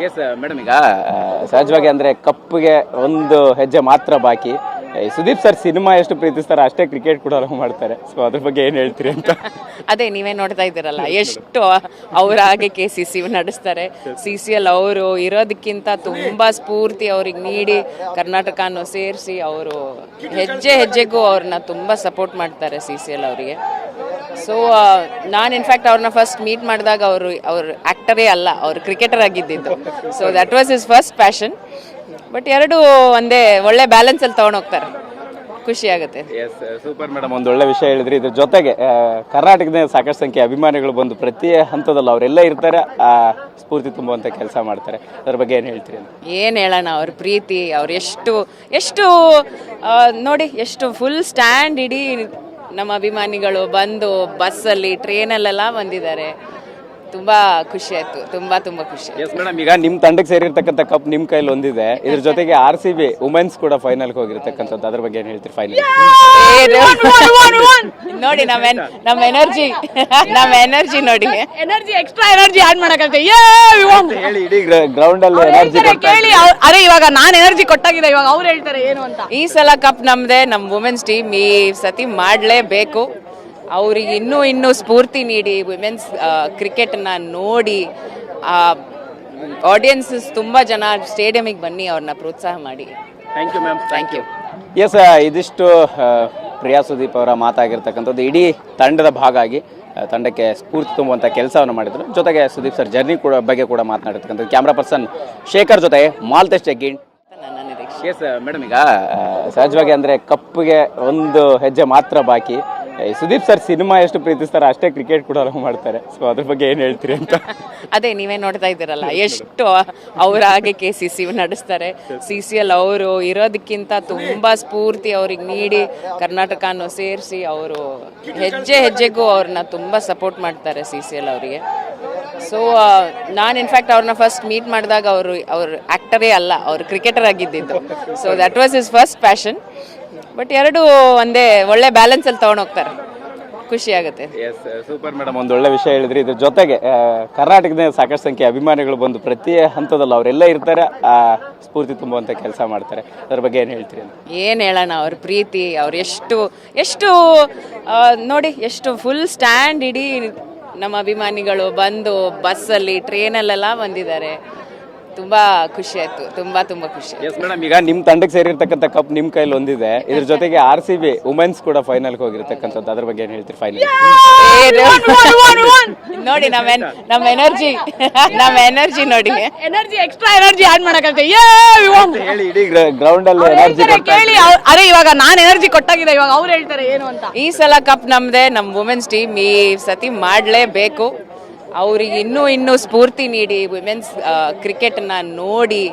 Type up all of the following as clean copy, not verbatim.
Yes madam, ಈಗ ಸಹಜವಾಗಿ ಅಂದರೆ ಕಪ್ಪಿಗೆ ಒಂದು ಹೆಜ್ಜೆ ಮಾತ್ರ ಬಾಕಿ. ಸುದೀಪ್ ಸರ್ ಸಿನಿಮಾ ಎಷ್ಟು ಪ್ರೀತಿಸ್ತಾರೆ ಅಷ್ಟೇ ಕ್ರಿಕೆಟ್ ಕೂಡ ಮಾಡ್ತಾರೆ. ಸೊ ಅದ್ರ ಬಗ್ಗೆ ಏನು ಹೇಳ್ತೀರಿ ಅಂತ. ಅದೇ ನೀವೇ ನೋಡ್ತಾ ಇದ್ದೀರಲ್ಲ, ಎಷ್ಟು ಅವ್ರ ಹಾಗೆ KCC ನಡೆಸ್ತಾರೆ. CCL ಅವರು ಇರೋದಕ್ಕಿಂತ ತುಂಬ ಸ್ಫೂರ್ತಿ ಅವ್ರಿಗೆ ನೀಡಿ ಕರ್ನಾಟಕನೂ ಸೇರಿಸಿ ಅವರು ಹೆಜ್ಜೆ ಹೆಜ್ಜೆಗೂ ಅವ್ರನ್ನ ತುಂಬ ಸಪೋರ್ಟ್ ಮಾಡ್ತಾರೆ CCL ಅವರಿಗೆ. ಸೊ ನಾನು ಇನ್ಫ್ಯಾಕ್ಟ್ ಅವ್ರನ್ನ ಫಸ್ಟ್ ಮೀಟ್ ಮಾಡಿದಾಗ ಅವ್ರು ಆ್ಯಕ್ಟರೇ ಅಲ್ಲ, ಅವರು ಕ್ರಿಕೆಟರ್ ಆಗಿದ್ದಿದ್ದು. So that was his first passion. But ಎರಡು ಒಂದೇ ಒಳ್ಳೆ ಬ್ಯಾಲೆನ್ಸಲ್ಲಿ ತೊಗೊಂಡೋಗ್ತಾರೆ, ಖುಷಿ ಆಗುತ್ತೆ. ಎಸ್ ಸೂಪರ್ ಮೇಡಮ್, ಒಂದು ಒಳ್ಳೆ ವಿಷಯ ಹೇಳಿದ್ರಿ. ಇದ್ರ ಜೊತೆಗೆ ಕರ್ನಾಟಕದ ಸಾಕಷ್ಟು ಸಂಖ್ಯೆ ಅಭಿಮಾನಿಗಳು ಬಂದು ಪ್ರತಿ ಹಂತದಲ್ಲಿ ಅವರೆಲ್ಲ ಇರ್ತಾರೆ, ಸ್ಫೂರ್ತಿ ತುಂಬುವಂಥ ಕೆಲಸ ಮಾಡ್ತಾರೆ. ಅದ್ರ ಬಗ್ಗೆ ಏನು ಹೇಳ್ತೀರಿ? ಏನು ಹೇಳೋಣ, ಅವ್ರ ಪ್ರೀತಿ, ಅವ್ರು ಎಷ್ಟು ನೋಡಿ, ಎಷ್ಟು ಫುಲ್ ಸ್ಟ್ಯಾಂಡ್ ಇಡೀ ನಮ್ಮ ಅಭಿಮಾನಿಗಳು ಬಂದು ಬಸ್ಸಲ್ಲಿ ಟ್ರೈನಲ್ಲೆಲ್ಲ ಬಂದಿದ್ದಾರೆ. ತುಂಬಾ ಖುಷಿ ಆಯ್ತು, ತುಂಬಾ ಖುಷಿ. ಎಸ್ ಮೇಡಮ್, ಈಗ ನಿಮ್ಮ ತಂಡಕ್ಕೆ ಸೇರಿರ್ತಕ್ಕಂಥ ಕಪ್ ನಿಮ್ಮ ಕೈಲಿ ಒಂದಿದೆ. ಇದ್ರ ಜೊತೆಗೆ RCB ವುಮೆನ್ಸ್ ಕೂಡ ಫೈನಲ್ಗೆ ಹೋಗಿರ್ತಕ್ಕಂಥದ್ದು. ಅದ್ರ ಬಗ್ಗೆ ಏನು ಹೇಳ್ತೀರಿ? ಫೈನಲ್ ನೋಡಿ ನಮ್ಮ ಎನರ್ಜಿ ನೋಡಿ, ಎಕ್ಸ್ಟ್ರಾ ಎನರ್ಜಿ ಆಡ್ ಮಾಡಕತ್ತೆ. ಹೇಳಿ, ಇಡೀ ಗ್ರೌಂಡ್ ಅಲ್ಲಿ ಎನರ್ಜಿ ಕೇಳಿ. ಅರೆ ಇವಾಗ ನಾನು ಎನರ್ಜಿ ಕೊಟ್ಟಾಗಿದೆ, ಇವಾಗ ಅವ್ರು ಹೇಳ್ತಾರೆ ಏನು ಅಂತ. ಈ ಸಲ ಕಪ್ ನಮ್ದೆ, ನಮ್ಮ ವುಮೆನ್ಸ್ ಟೀಮ್ ಈ ಸತಿ ಮಾಡಲೇಬೇಕು. ಅವ್ರಿಗೆ ಇನ್ನೂ ಸ್ಫೂರ್ತಿ ನೀಡಿ ವಿಮೆನ್ಸ್ ಕ್ರಿಕೆಟನ್ನ ನೋಡಿ ಆಡಿಯನ್ಸಸ್ ತುಂಬ ಜನ ಸ್ಟೇಡಿಯಮಿಗೆ ಬನ್ನಿ, ಅವ್ರನ್ನ ಪ್ರೋತ್ಸಾಹ ಮಾಡಿ. Thank you ma'am. Thank you. Yes, ಇದಿಷ್ಟು ಪ್ರಿಯಾ ಸುದೀಪ್ ಅವರ ಮಾತಾಗಿರ್ತಕ್ಕಂಥದ್ದು. ಇಡೀ ತಂಡದ ಭಾಗ ಆಗಿ ತಂಡಕ್ಕೆ ಸ್ಫೂರ್ತಿ ತುಂಬುವಂಥ ಕೆಲಸವನ್ನು ಮಾಡಿದರು. ಜೊತೆಗೆ ಸುದೀಪ್ ಸರ್ ಜರ್ನಿ ಬಗ್ಗೆ ಕೂಡ ಮಾತನಾಡಿರ್ತಕ್ಕಂಥದ್ದು. ಕ್ಯಾಮ್ರಾ ಪರ್ಸನ್ ಶೇಖರ್ ಜೊತೆ ಮಾಲ್ತೇಶ್ ಜಗ್ಗಿಂಡ್. ಎಸ್ ಮೇಡಮ್, ಈಗ ಸಹಜವಾಗಿ ಅಂದರೆ ಕಪ್ಪಿಗೆ ಒಂದು ಹೆಜ್ಜೆ ಮಾತ್ರ ಬಾಕಿ. ಸುದೀಪ್ ಸರ್ ಸಿನಿಮಾ ಎಷ್ಟು ಪ್ರೀತಿಸ್ತಾರೆ ಅಷ್ಟೇ ಕ್ರಿಕೆಟ್ ಕೂಡ ಮಾಡ್ತಾರೆ. ಸೊ ಅದ್ರ ಬಗ್ಗೆ ಏನು ಹೇಳ್ತೀರಿ ಅಂತ. ಅದೇ ನೀವೇ ನೋಡ್ತಾ ಇದ್ದೀರಲ್ಲ, ಎಷ್ಟು ಅವ್ರ ಹಾಗೆ KCC ನಡೆಸ್ತಾರೆ. CCL ಅವರು ಇರೋದಕ್ಕಿಂತ ತುಂಬ ಸ್ಫೂರ್ತಿ ಅವ್ರಿಗೆ ನೀಡಿ ಕರ್ನಾಟಕನೂ ಸೇರಿಸಿ ಅವರು ಹೆಜ್ಜೆ ಹೆಜ್ಜೆಗೂ ಅವ್ರನ್ನ ತುಂಬ ಸಪೋರ್ಟ್ ಮಾಡ್ತಾರೆ CCL ಅವರಿಗೆ. ಸೊ ನಾನು ಇನ್ಫ್ಯಾಕ್ಟ್ ಅವ್ರನ್ನ ಫಸ್ಟ್ ಮೀಟ್ ಮಾಡಿದಾಗ ಅವ್ರು ಆ್ಯಕ್ಟರೇ ಅಲ್ಲ, ಅವರು ಕ್ರಿಕೆಟರ್ ಆಗಿದ್ದಿದ್ದು. So that was his first passion. But ಎರಡು ಒಂದೇ ಒಳ್ಳೆ ಬ್ಯಾಲೆನ್ಸಲ್ಲಿ ತೊಗೊಂಡೋಗ್ತಾರೆ, ಖುಷಿ ಆಗುತ್ತೆ. ಎಸ್ ಸೂಪರ್ ಮೇಡಮ್, ಒಂದು ಒಳ್ಳೆ ವಿಷಯ ಹೇಳಿದ್ರಿ. ಇದ್ರ ಜೊತೆಗೆ ಕರ್ನಾಟಕದ ಸಾಕಷ್ಟು ಸಂಖ್ಯೆ ಅಭಿಮಾನಿಗಳು ಬಂದು ಪ್ರತಿ ಹಂತದಲ್ಲಿ ಅವರೆಲ್ಲ ಇರ್ತಾರೆ, ಸ್ಫೂರ್ತಿ ತುಂಬುವಂಥ ಕೆಲಸ ಮಾಡ್ತಾರೆ. ಅದ್ರ ಬಗ್ಗೆ ಏನು ಹೇಳ್ತೀರಿ? ಏನು ಹೇಳೋಣ, ಅವ್ರ ಪ್ರೀತಿ, ಅವ್ರು ಎಷ್ಟು ನೋಡಿ, ಎಷ್ಟು ಫುಲ್ ಸ್ಟ್ಯಾಂಡ್ ಇಡೀ ನಮ್ಮ ಅಭಿಮಾನಿಗಳು ಬಂದು ಬಸ್ಸಲ್ಲಿ ಟ್ರೈನಲ್ಲೆಲ್ಲ ಬಂದಿದ್ದಾರೆ. ತುಂಬಾ ಖುಷಿ ಆಯ್ತು, ತುಂಬಾ ಖುಷಿ. ಎಸ್ ಮೇಡಮ್, ಈಗ ನಿಮ್ಮ ತಂಡಕ್ಕೆ ಸೇರಿರ್ತಕ್ಕಂಥ ಕಪ್ ನಿಮ್ಮ ಕೈಲಿ ಒಂದಿದೆ. ಇದ್ರ ಜೊತೆಗೆ RCB ವುಮೆನ್ಸ್ ಕೂಡ ಫೈನಲ್ಗೆ ಹೋಗಿರ್ತಕ್ಕಂಥದ್ದು. ಅದ್ರ ಬಗ್ಗೆ ಏನು ಹೇಳ್ತೀರಿ? ಫೈನಲ್ ನೋಡಿ ನಮ್ಮ ಎನರ್ಜಿ ನೋಡಿ, ಎಕ್ಸ್ಟ್ರಾ ಎನರ್ಜಿ ಆಡ್ ಮಾಡಕತ್ತೆ. ಹೇಳಿ, ಇಡೀ ಗ್ರೌಂಡ್ ಅಲ್ಲಿ ಎನರ್ಜಿ ಕೇಳಿ. ಅರೆ ಇವಾಗ ನಾನು ಎನರ್ಜಿ ಕೊಟ್ಟಾಗಿದೆ, ಇವಾಗ ಅವ್ರು ಹೇಳ್ತಾರೆ ಏನು ಅಂತ. ಈ ಸಲ ಕಪ್ ನಮ್ದೆ, ನಮ್ಮ ವುಮೆನ್ಸ್ ಟೀಮ್ ಈ ಸತಿ ಮಾಡಲೇಬೇಕು. ಅವ್ರಿಗೆ ಇನ್ನೂ ಸ್ಫೂರ್ತಿ ನೀಡಿ ವಿಮೆನ್ಸ್ ಕ್ರಿಕೆಟನ್ನ ನೋಡಿ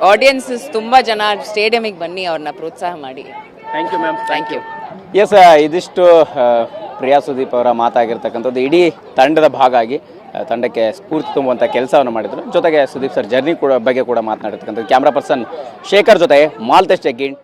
ಆಡಿಯನ್ಸಸ್ ತುಂಬ ಜನ ಸ್ಟೇಡಿಯಮಿಗೆ ಬನ್ನಿ, ಅವ್ರನ್ನ ಪ್ರೋತ್ಸಾಹ ಮಾಡಿ. Thank you ma'am. Thank you. Yes, ಇದಿಷ್ಟು ಪ್ರಿಯಾ ಸುದೀಪ್ ಅವರ ಮಾತಾಗಿರ್ತಕ್ಕಂಥದ್ದು. ಇಡೀ ತಂಡದ ಭಾಗ ಆಗಿ ತಂಡಕ್ಕೆ ಸ್ಫೂರ್ತಿ ತುಂಬುವಂಥ ಕೆಲಸವನ್ನು ಮಾಡಿದರು. ಜೊತೆಗೆ ಸುದೀಪ್ ಸರ್ ಜರ್ನಿ ಬಗ್ಗೆ ಕೂಡ ಮಾತನಾಡಿರ್ತಕ್ಕಂಥದ್ದು. ಕ್ಯಾಮ್ರಾ ಪರ್ಸನ್ ಶೇಖರ್ ಜೊತೆ ಮಾಲ್ತೇಶ್ ಜಗ್ಗಿಂಡ್.